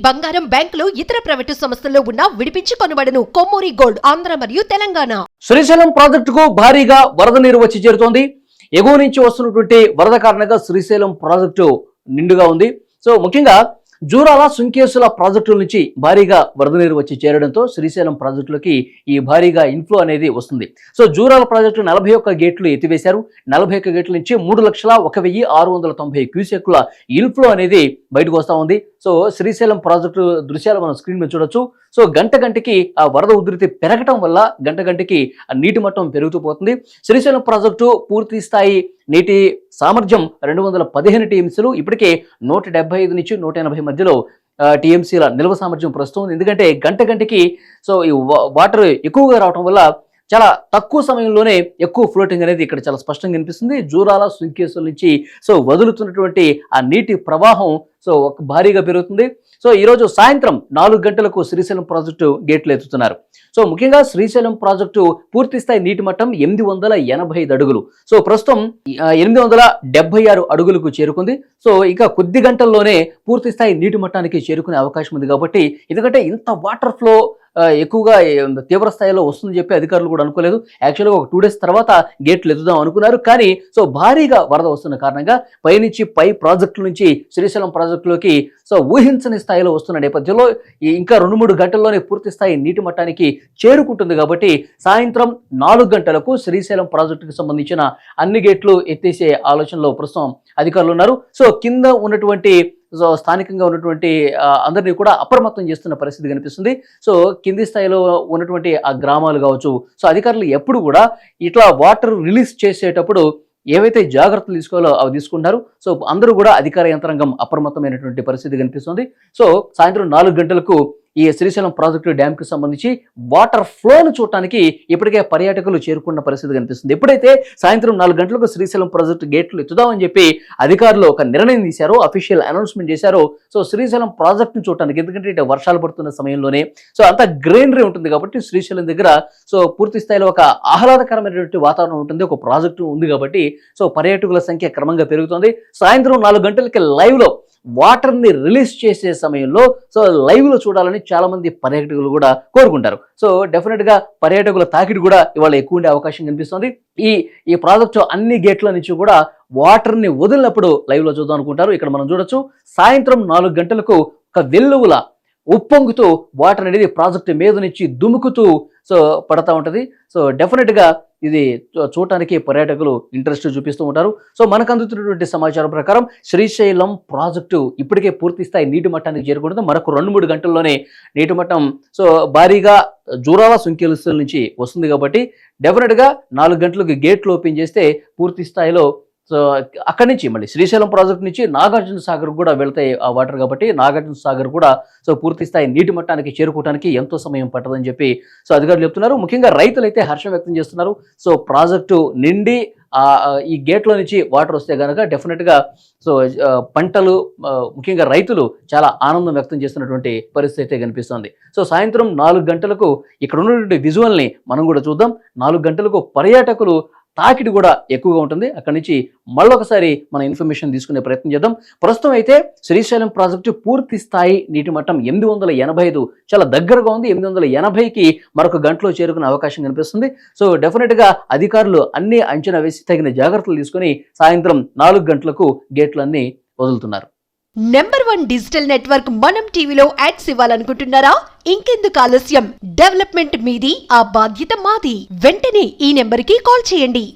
బంగారం, బ్యాంకులు, ఇతర ప్రైవేటు సంస్థల్లో ఉన్న విడిపించి కొనబడను. కొమ్మూరి గోల్డ్, ఆంధ్ర మరియు తెలంగాణ. శ్రీశైలం ప్రాజెక్టుకు భారీగా వరద నీరు వచ్చి చేరుతోంది. ఎగువ నుంచి వస్తున్నటువంటి వరద కారణంగా శ్రీశైలం ప్రాజెక్టు నిండుగా ఉంది. సో ముఖ్యంగా జూరాల, సుంకేసుల ప్రాజెక్టుల నుంచి భారీగా వరద నీరు వచ్చి చేరడంతో శ్రీశైలం ప్రాజెక్టులకి ఈ భారీగా ఇన్ఫ్లో అనేది వస్తుంది. సో జూరాల ప్రాజెక్టు 41 గేట్లు ఎత్తివేశారు. 41 గేట్ల నుంచి 3,01,690 క్యూసెక్ల ఇన్ఫ్లో అనేది బయటకు వస్తూ ఉంది. సో శ్రీశైలం ప్రాజెక్టు దృశ్యాలు మనం స్క్రీన్ మీద చూడొచ్చు. సో గంటకి ఆ వరద ఉధృతి పెరగటం వల్ల గంటకి ఆ నీటి మట్టం పెరుగుతూ పోతుంది. శ్రీశైలం ప్రాజెక్టు పూర్తి స్థాయి నీటి సామర్థ్యం 215 టీఎంసీలు. ఇప్పటికే 175 నుంచి 180 మధ్యలో టీఎంసీల నిల్వ సామర్థ్యం ప్రస్తుతం ఉంది. ఎందుకంటే గంటకి సో ఈ వాటర్ ఎక్కువగా రావడం వల్ల చాలా తక్కువ సమయంలోనే ఎక్కువ ఫ్లోటింగ్ అనేది ఇక్కడ చాలా స్పష్టంగా కనిపిస్తుంది. జూరాల, సుంకేసుల నుంచి సో వదులుతున్నటువంటి ఆ నీటి ప్రవాహం సో భారీగా పెరుగుతుంది. సో ఈరోజు సాయంత్రం 4 గంటలకు శ్రీశైలం ప్రాజెక్టు గేట్లు ఎత్తుతున్నారు. సో ముఖ్యంగా శ్రీశైలం ప్రాజెక్టు పూర్తి స్థాయి నీటి మట్టం 885 అడుగులు. సో ప్రస్తుతం 876 అడుగులకు చేరుకుంది. సో ఇక కొద్ది గంటల్లోనే పూర్తి స్థాయి నీటి మట్టానికి చేరుకునే అవకాశం ఉంది. కాబట్టి ఎందుకంటే ఇంత వాటర్ ఫ్లో ఎక్కువగా తీవ్ర స్థాయిలో వస్తుందని చెప్పి అధికారులు కూడా అనుకోలేదు. యాక్చువల్గా ఒక 2 డేస్ తర్వాత గేట్లు ఎత్తుదాం అనుకున్నారు. కానీ సో భారీగా వరద వస్తున్న కారణంగా పైనుంచి పై ప్రాజెక్టుల నుంచి శ్రీశైలం ప్రాజెక్టులోకి సో ఊహించని స్థాయిలో వస్తున్న నేపథ్యంలో ఇంకా 2-3 గంటల్లోనే పూర్తి స్థాయి నీటి మట్టానికి చేరుకుంటుంది. కాబట్టి సాయంత్రం 4 గంటలకు శ్రీశైలం ప్రాజెక్టుకు సంబంధించిన అన్ని గేట్లు ఎత్తేసే ఆలోచనలో ప్రస్తుతం అధికారులు ఉన్నారు. సో కింద ఉన్నటువంటి స్థానికంగా ఉన్నటువంటి అందరినీ కూడా అప్రమత్తం చేస్తున్న పరిస్థితి కనిపిస్తుంది. సో కింది స్థాయిలో ఉన్నటువంటి ఆ గ్రామాలు కావచ్చు, సో అధికారులు ఎప్పుడు కూడా ఇట్లా వాటర్ రిలీజ్ చేసేటప్పుడు ఏవైతే జాగ్రత్తలు తీసుకోవాలో అవి తీసుకుంటారు. సో అందరూ కూడా అధికార యంత్రాంగం అప్రమత్తమైనటువంటి పరిస్థితి కనిపిస్తుంది. సో సాయంత్రం 4 గంటలకు ఈ శ్రీశైలం ప్రాజెక్టు డ్యామ్కి సంబంధించి వాటర్ ఫ్లోను చూడటానికి ఇప్పటికే పర్యాటకులు చేరుకున్న పరిస్థితి కనిపిస్తుంది. ఎప్పుడైతే సాయంత్రం 4 గంటలకు శ్రీశైలం ప్రాజెక్టు గేట్లు ఎత్తుదామని చెప్పి అధికారులు ఒక నిర్ణయం తీశారో, అఫీషియల్ అనౌన్స్మెంట్ చేశారో, సో శ్రీశైలం ప్రాజెక్టును చూడటానికి, ఎందుకంటే ఇటు వర్షాలు పడుతున్న సమయంలోనే సో అంత గ్రీనరీ ఉంటుంది కాబట్టి శ్రీశైలం దగ్గర సో పూర్తి స్థాయిలో ఒక ఆహ్లాదకరమైనటువంటి వాతావరణం ఉంటుంది. ఒక ప్రాజెక్టు ఉంది కాబట్టి సో పర్యాటకుల సంఖ్య క్రమంగా పెరుగుతుంది. సాయంత్రం 4 గంటలకి లైవ్లో వాటర్ని రిలీజ్ చేసే సమయంలో సో లైవ్లో చూడాలని చాలా మంది పర్యాటకులు కూడా కోరుకుంటారు. సో డెఫినెట్గా పర్యాటకుల తాకిడి కూడా ఇవాళ ఎక్కువ ఉండే అవకాశం కనిపిస్తుంది. ఈ ప్రాజెక్టు అన్ని గేట్ల నుంచి కూడా వాటర్ని వదిలినప్పుడు లైవ్లో చూద్దాం అనుకుంటారు. ఇక్కడ మనం చూడొచ్చు సాయంత్రం 4 గంటలకు ఒక వెల్లువల ఉప్పొంగుతూ వాటర్ అనేది ప్రాజెక్టు మీద నుంచి దుముకుతూ సో పడతా ఉంటుంది. సో డెఫినెట్గా ఇది చూడటానికి పర్యాటకులు ఇంట్రెస్ట్ చూపిస్తూ ఉంటారు. సో మనకు అందుతున్నటువంటి సమాచారం ప్రకారం శ్రీశైలం ప్రాజెక్టు ఇప్పటికే పూర్తి స్థాయి నీటి మట్టానికి చేరుకుంటుంది. మరొక 2-3 గంటల్లోనే నీటి మట్టం సో భారీగా జూరాల, సుంకేసుల నుంచి వస్తుంది. కాబట్టి డెఫినెట్గా 4 గంటలకు గేట్లు ఓపెన్ చేస్తే పూర్తి స్థాయిలో సో అక్కడి నుంచి మళ్ళీ శ్రీశైలం ప్రాజెక్ట్ నుంచి నాగార్జున సాగర్ కూడా వెళ్తాయి ఆ వాటర్. కాబట్టి నాగార్జున సాగర్ కూడా సో పూర్తి స్థాయి నీటి మట్టానికి చేరుకోవడానికి ఎంతో సమయం పట్టదని చెప్పి సో అధికారులు చెప్తున్నారు. ముఖ్యంగా రైతులైతే హర్షం వ్యక్తం చేస్తున్నారు. సో ప్రాజెక్టు నిండి ఈ గేట్లో నుంచి వాటర్ వస్తే కనుక డెఫినెట్గా సో పంటలు, ముఖ్యంగా రైతులు చాలా ఆనందం వ్యక్తం చేస్తున్నటువంటి పరిస్థితి అయితే కనిపిస్తుంది. సో సాయంత్రం 4 గంటలకు ఇక్కడ ఉన్నటువంటి విజువల్ని మనం కూడా చూద్దాం. 4 గంటలకు పర్యాటకులు తాకిడి కూడా ఎక్కువగా ఉంటుంది. అక్కడి నుంచి మళ్ళొకసారి మన ఇన్ఫర్మేషన్ తీసుకునే ప్రయత్నం చేద్దాం. ప్రస్తుతం అయితే శ్రీశైలం ప్రాజెక్టు పూర్తి స్థాయి నీటి మట్టం 885 చాలా దగ్గరగా ఉంది. 880కి మరొక గంటలో చేరుకునే అవకాశం కనిపిస్తుంది. సో డెఫినెట్గా అధికారులు అన్ని అంచనా వేసి తగిన జాగ్రత్తలు తీసుకొని సాయంత్రం 4 గంటలకు గేట్లన్నీ వదులుతున్నారు. నెంబర్ 1 డిజిటల్ నెట్వర్క్ మనం టీవీలో యాడ్స్ ఇవ్వాలనుకుంటున్నారా? ఇంకెందుకు ఆలస్యం? డెవలప్మెంట్ మీది, ఆ బాధ్యత మాది. వెంటనే ఈ నెంబర్కి కాల్ చేయండి.